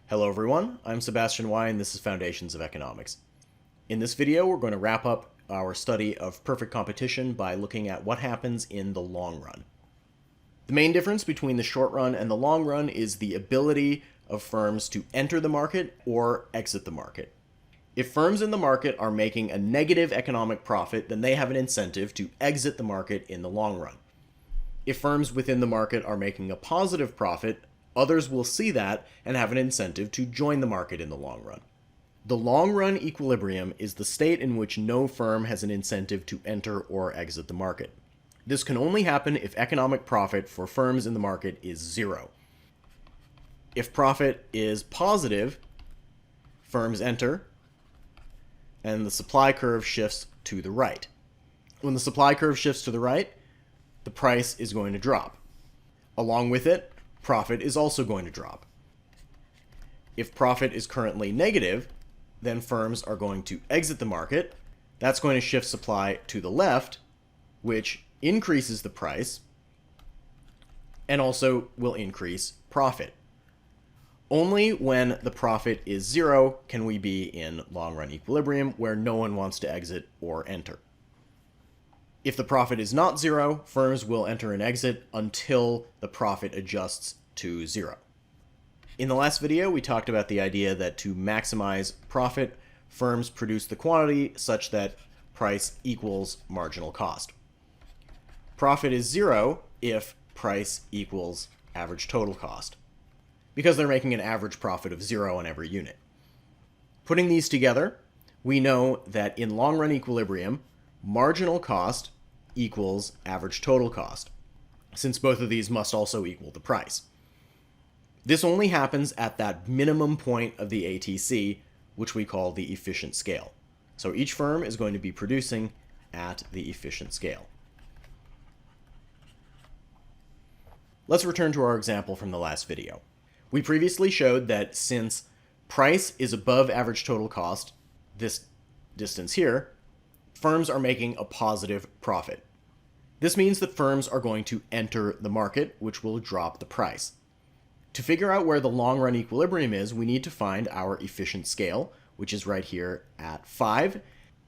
Hello everyone, I'm Sebastian Y and this is Foundations of Economics. In this video we're going to wrap up our study of perfect competition by looking at what happens in the long run. The main difference between the short run and the long run is the ability of firms to enter the market or exit the market. If firms in the market are making a negative economic profit, then they have an incentive to exit the market in the long run. If firms within the market are making a positive profit, others will see that and have an incentive to join the market in the long run. The long run equilibrium is the state in which no firm has an incentive to enter or exit the market. This can only happen if economic profit for firms in the market is zero. If profit is positive, firms enter, and the supply curve shifts to the right. When the supply curve shifts to the right, the price is going to drop. Along with it, profit is also going to drop. If profit is currently negative, then firms are going to exit the market. That's going to shift supply to the left, which increases the price and also will increase profit. Only when the profit is zero can we be in long-run equilibrium, where no one wants to exit or enter. If the profit is not zero, firms will enter and exit until the profit adjusts to zero. In the last video, we talked about the idea that to maximize profit, firms produce the quantity such that price equals marginal cost. Profit is zero if price equals average total cost, because they're making an average profit of zero on every unit. Putting these together, we know that in long-run equilibrium, marginal cost equals average total cost, since both of these must also equal the price. This only happens at that minimum point of the ATC, which we call the efficient scale. So each firm is going to be producing at the efficient scale. Let's return to our example from the last video. We previously showed that since price is above average total cost, this distance here, firms are making a positive profit. This means that firms are going to enter the market, which will drop the price. To figure out where the long-run equilibrium is, we need to find our efficient scale, which is right here at 5.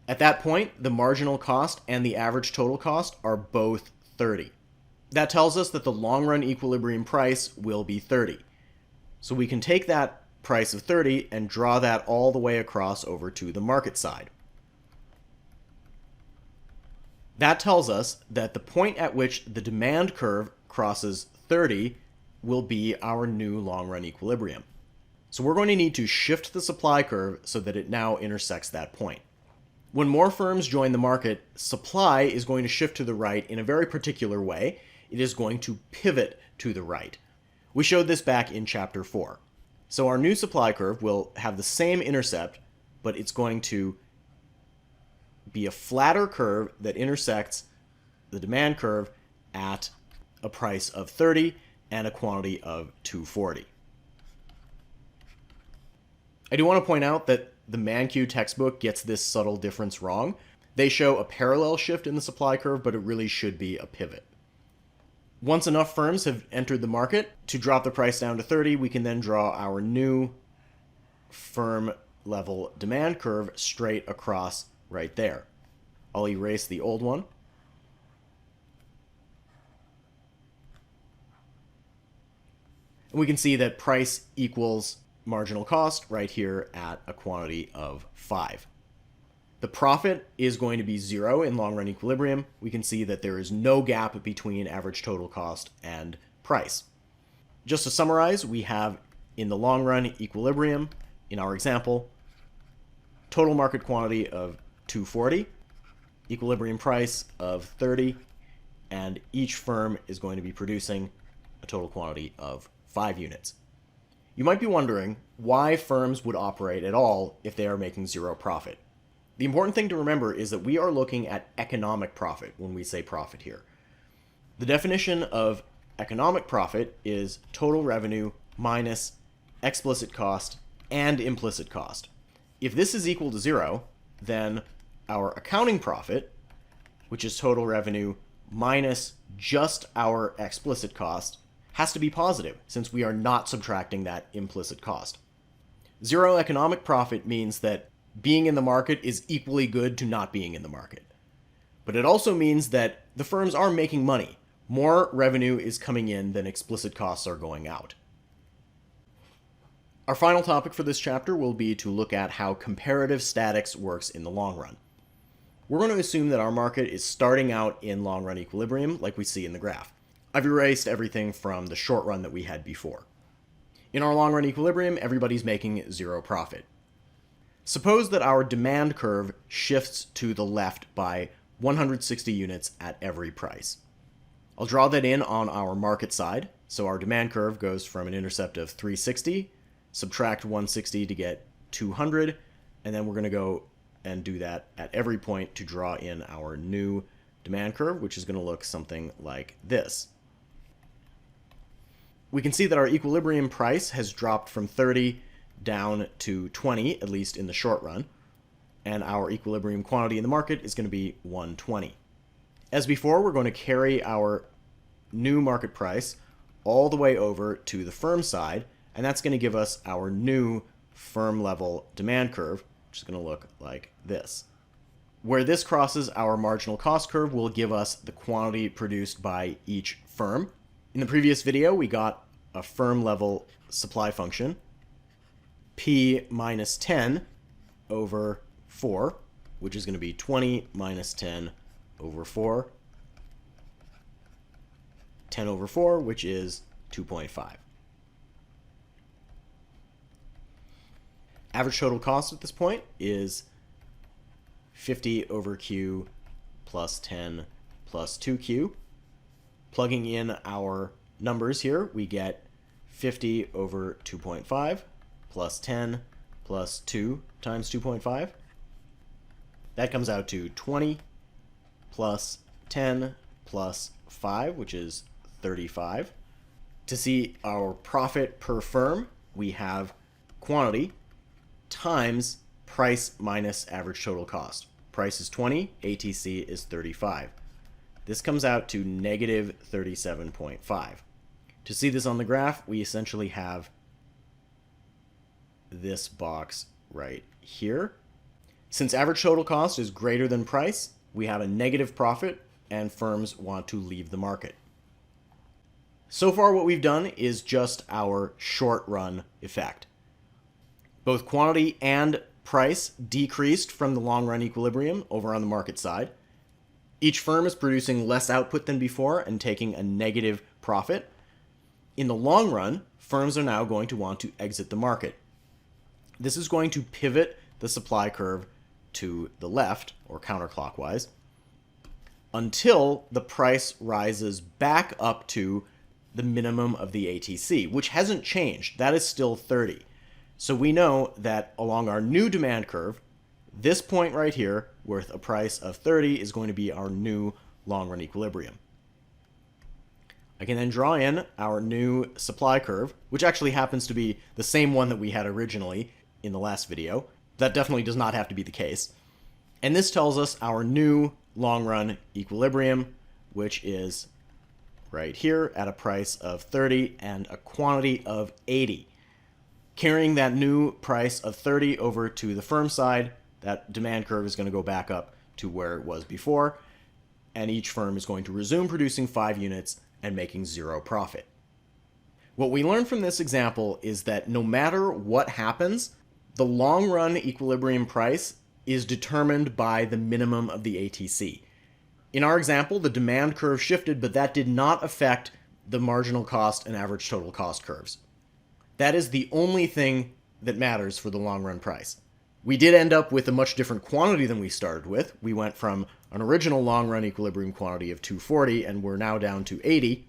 At that point, the marginal cost and the average total cost are both 30. That tells us that the long-run equilibrium price will be 30. So we can take that price of 30 and draw that all the way across over to the market side. That tells us that the point at which the demand curve crosses 30 will be our new long-run equilibrium. So we're going to need to shift the supply curve so that it now intersects that point. When more firms join the market, supply is going to shift to the right in a very particular way. It is going to pivot to the right. We showed this back in chapter 4. So our new supply curve will have the same intercept, but it's going to be a flatter curve that intersects the demand curve at a price of 30 and a quantity of 240. I do want to point out that the ManQ textbook gets this subtle difference wrong. They show a parallel shift in the supply curve, but it really should be a pivot. Once enough firms have entered the market to drop the price down to 30, we can then draw our new firm level demand curve straight across right there. I'll erase the old one. And we can see that price equals marginal cost right here at a quantity of 5. The profit is going to be 0 in long-run equilibrium. We can see that there is no gap between average total cost and price. Just to summarize, we have in the long-run equilibrium, in our example, total market quantity of 240, equilibrium price of 30, and each firm is going to be producing a total quantity of 5 units. You might be wondering why firms would operate at all if they are making zero profit. The important thing to remember is that we are looking at economic profit when we say profit here. The definition of economic profit is total revenue minus explicit cost and implicit cost. If this is equal to 0, then our accounting profit, which is total revenue minus just our explicit cost, has to be positive since we are not subtracting that implicit cost. Zero economic profit means that being in the market is equally good to not being in the market. But it also means that the firms are making money. More revenue is coming in than explicit costs are going out. Our final topic for this chapter will be to look at how comparative statics works in the long run. We're going to assume that our market is starting out in long run equilibrium like we see in the graph. I've erased everything from the short run that we had before. In our long run equilibrium, everybody's making zero profit. Suppose that our demand curve shifts to the left by 160 units at every price. I'll draw that in on our market side. So our demand curve goes from an intercept of 360, subtract 160 to get 200, and then we're going to go and do that at every point to draw in our new demand curve, which is going to look something like this. We can see that our equilibrium price has dropped from 30 down to 20, at least in the short run, and our equilibrium quantity in the market is going to be 120. As before, we're going to carry our new market price all the way over to the firm side, and that's going to give us our new firm level demand curve, which is going to look like this. Where this crosses our marginal cost curve will give us the quantity produced by each firm. In the previous video, we got a firm level supply function, P minus 10 over 4, which is going to be 20 minus 10 over 4, 10 over 4, which is 2.5. Average total cost at this point is 50 over Q plus 10 plus 2Q. Plugging in our numbers here, we get 50 over 2.5 plus 10 plus 2 times 2.5. That comes out to 20 plus 10 plus 5, which is 35. To see our profit per firm, we have quantity times price minus average total cost. Price is 20, ATC is 35. This comes out to negative 37.5. To see this on the graph, we essentially have this box right here. Since average total cost is greater than price, we have a negative profit and firms want to leave the market. So far what we've done is just our short run effect. Both quantity and price decreased from the long run equilibrium over on the market side. Each firm is producing less output than before and taking a negative profit. In the long run, firms are now going to want to exit the market. This is going to pivot the supply curve to the left, or counterclockwise, until the price rises back up to the minimum of the ATC, which hasn't changed. That is still 30. So we know that along our new demand curve, this point right here, worth a price of 30, is going to be our new long-run equilibrium. I can then draw in our new supply curve, which actually happens to be the same one that we had originally in the last video. That definitely does not have to be the case. And this tells us our new long-run equilibrium, which is right here at a price of 30 and a quantity of 80. Carrying that new price of 30 over to the firm side, that demand curve is going to go back up to where it was before, and each firm is going to resume producing 5 units and making zero profit. What we learned from this example is that no matter what happens, the long-run equilibrium price is determined by the minimum of the ATC. In our example, the demand curve shifted, but that did not affect the marginal cost and average total cost curves. That is the only thing that matters for the long-run price. We did end up with a much different quantity than we started with. We went from an original long-run equilibrium quantity of 240, and we're now down to 80,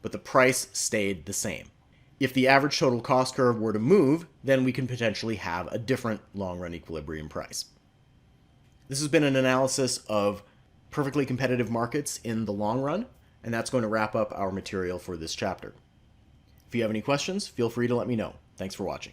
but the price stayed the same. If the average total cost curve were to move, then we can potentially have a different long-run equilibrium price. This has been an analysis of perfectly competitive markets in the long run, and that's going to wrap up our material for this chapter. If you have any questions, feel free to let me know. Thanks for watching.